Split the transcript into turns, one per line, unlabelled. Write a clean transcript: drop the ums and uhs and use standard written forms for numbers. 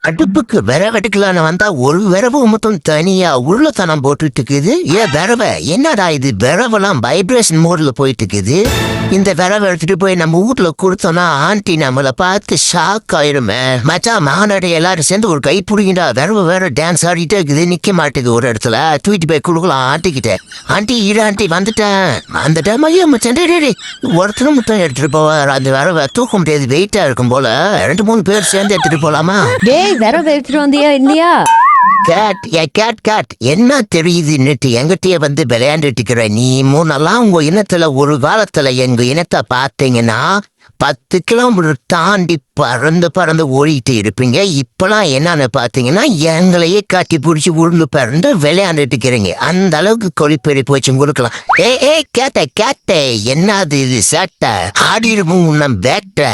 அடுப்புக்கு விரவெடுக்கலான்னு வந்தா ஒரு விரவு மட்டும் தனியா உள்ளத்தனம் போட்டுட்டு இருக்குது. விரவ என்னடா இது? விரவெல்லாம் வைப்ரேஷன் மோட்ல போயிட்டு இருக்குது. இந்த விரவை எடுத்துட்டு போய் நம்ம வீட்டுல கொடுத்தோம்னா ஆண்டி நம்மளை பார்த்து ஷாக் ஆயிடுமே. மச்சான் மாநாடு எல்லாரும் சேர்ந்து ஒரு கை பிடிக்கிட்டா விரவு வேற டான்ஸ் ஆடிட்டே இருக்குது. நிக்க மாட்டேங்குது ஒரு இடத்துல. தூக்கிட்டு போய் கொடுக்கலாம் ஆண்டிக்கிட்ட. ஆண்டி இரு ஆண்டி வந்துட்டேன். அந்த டைம் ஐயோ மச்சான் ஒருத்தரும் மட்டும் எடுத்துட்டு போவார். அந்த விரவை தூக்க முடியாது, வெயிட்டா இருக்கும் போல. 2-3 பேர் சேர்ந்து எடுத்துட்டு போலாமா?
விரவு எடுத்துட்டு வந்தியா இல்லையா?
கேட் என்ன தெரியுதுன்னுட்டு எங்கிட்டயே வந்து விளையாண்டுட்டு இருக்கிற நீ. மூணெல்லாம் உங்க இனத்துல ஒரு காலத்துல எங்க இனத்தை பார்த்தீங்கன்னா 10 கிலோமீட்டர் தாண்டி பறந்து ஓடிட்டு இருப்பீங்க. இப்பெல்லாம் என்னன்னு பாத்தீங்கன்னா எங்களையே காட்டி பிடிச்சி உருண்டு பறந்து விளையாண்டுட்டு இருக்கிறீங்க. அந்த அளவுக்கு கொழிப்பெறி போச்சு கொடுக்கலாம். கேட்ட என்னது இது? சட்டை ஆடிருமும் உன்ன வேட்ட